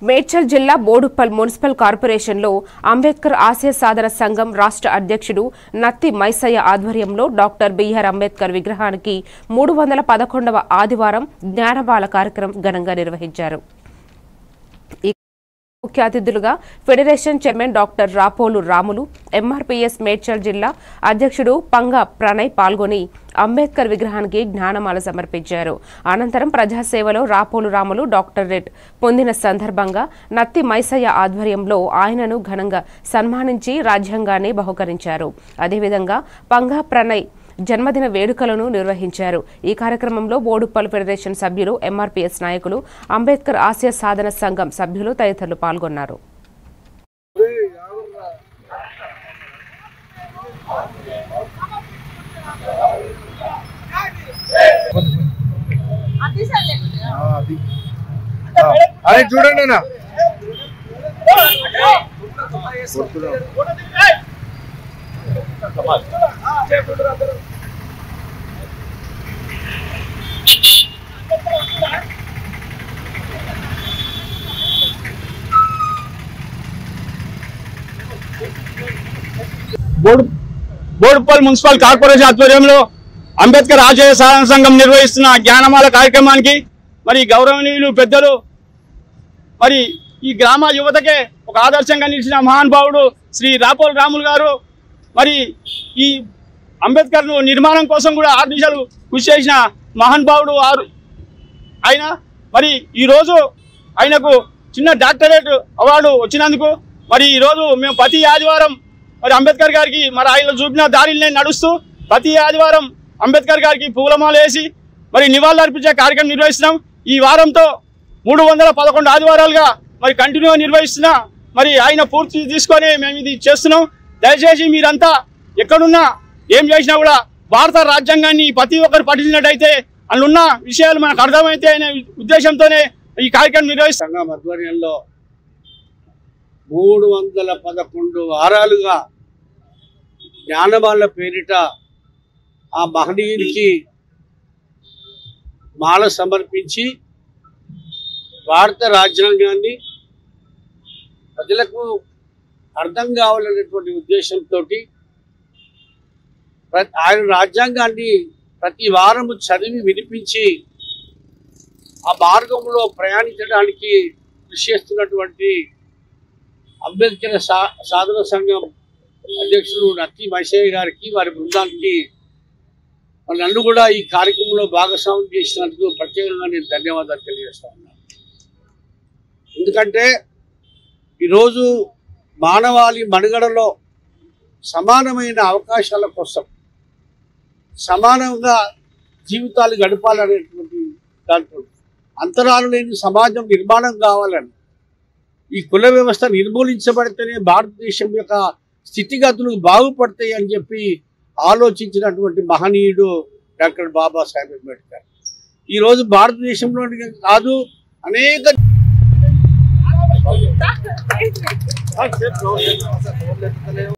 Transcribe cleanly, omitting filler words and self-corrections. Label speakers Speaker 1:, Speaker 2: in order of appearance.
Speaker 1: మేడ్చల్ జిల్లా బోడుప్పల్ మున్సిపల్ కార్పొరేషన్లో అంబేద్కర్ ఆశయ సాధన సంఘం రాష్ట్ర అధ్యక్షుడు నత్తి మైసయ్య ఆధ్వర్యంలో డాక్టర్ బిఆర్ అంబేద్కర్ విగ్రహానికి 311వ ఆదివారం జ్ఞానబాల కార్యక్రమం ఘనంగా నిర్వహించారు. ముఖ్య అతిథులుగా federation chairman doctor Rapolu Ramulu, MRPS Medchal జిల్లా అధ్యక్షుడు పంగ ప్రణయ్ పాల్గొని అంబేద్కర్ విగ్రహానికి జ్ఞానమాల సమర్పించారు. అనంతరం ప్రజాసేవలో రాపోలు రాములు డాక్టరేట్ పొందిన సందర్భంగా నత్తి మైసయ్య ఆధ్వర్యంలో ఆయనను ఘనంగా సన్మానించి రాజ్యాంగాన్ని బహుకరించారు. అదేవిధంగా పంగ ప్రణయ్ జన్మదిన వేడుకలను నిర్వహించారు. ఈ కార్యక్రమంలో బోడుప్పల్ ఫెడరేషన్ సభ్యులు, ఎంఆర్పీఎస్ నాయకులు, అంబేద్కర్ ఆశయ సాధన సంఘం సభ్యులు తదితరులు పాల్గొన్నారు.
Speaker 2: చూడండి
Speaker 3: బోడుప్పల్ మున్సిపల్ కార్పొరేషన్ ఆధ్వర్యంలో అంబేద్కర్ ఆశయ సాధన సంఘం నిర్వహిస్తున్న జ్ఞానమాల కార్యక్రమానికి మరి గౌరవనీయులు పెద్దలు, మరి ఈ గ్రామ యువతకే ఒక ఆదర్శంగా నిలిచిన మహానుభావుడు శ్రీ రాపోల్ రాములు గారు మరి ఈ అంబేద్కర్ నిర్మాణం కోసం కూడా 6 నిమిషాలు కృషి చేసిన మహానుభావుడు ఆయన. మరి ఈరోజు ఆయనకు చిన్న డాక్టరేట్ అవార్డు వచ్చినందుకు మరి ఈరోజు మేము ప్రతి ఆదివారం మరి అంబేద్కర్ గారికి మరి ఆయన చూపిన దారిని నడుస్తూ ప్రతి ఆదివారం అంబేద్కర్ గారికి పూలమాల వేసి మరి నివాళులు అర్పించే కార్యక్రమం నిర్వహిస్తున్నాం. ఈ వారంతో 311 ఆదివారాలుగా మరి కంటిన్యూగా నిర్వహిస్తున్నా. మరి ఆయన పూర్తి తీసుకొని మేము ఇది చేస్తున్నాం. దయచేసి మీరంతా ఎక్కడున్నా ఏం చేసినా కూడా భారత రాజ్యాంగాన్ని ప్రతి ఒక్కరు పఠించినట్టయితే అందులో విషయాలు మనకు అర్థమైతే అనే ఉద్దేశంతోనే ఈ కార్యక్రమం నిర్వహిస్తాం.
Speaker 2: సంఘం ఆధ్వర్యంలో 311 వారాలుగా జ్ఞానమాల పేరిట ఆ మహనీయునికి మాల సమర్పించి భారత రాజ్యాంగాన్ని ప్రజలకు అర్థం కావాలనేటువంటి ఉద్దేశంతో ఆయన రాజ్యాంగాన్ని ప్రతి వారము చదివి వినిపించి ఆ మార్గంలో ప్రయాణించడానికి కృషి చేస్తున్నటువంటి అంబేద్కర్ సాధన సంఘం అధ్యక్షుడు నత్తి మైసయ్య గారికి, వారి బృందానికి నన్ను కూడా ఈ కార్యక్రమంలో భాగస్వామ్యం చేసినందుకు ప్రత్యేకంగా నేను ధన్యవాదాలు తెలియజేస్తా ఉన్నాను. ఎందుకంటే ఈరోజు మానవాళి మనుగడలో సమానమైన అవకాశాల కోసం సమానంగా జీవితాలు గడపాలనేటువంటి దాంట్లో అంతరాలు లేని సమాజం నిర్మాణం కావాలని, ఈ కుల వ్యవస్థ నిర్మూలించబడితేనే భారతదేశం యొక్క స్థితిగతులు బాగుపడతాయి అని చెప్పి ఆలోచించినటువంటి మహనీయుడు డాక్టర్ బాబాసాహెబ్ అంబేద్కర్. ఈరోజు భారతదేశంలోనే కాదు అనేక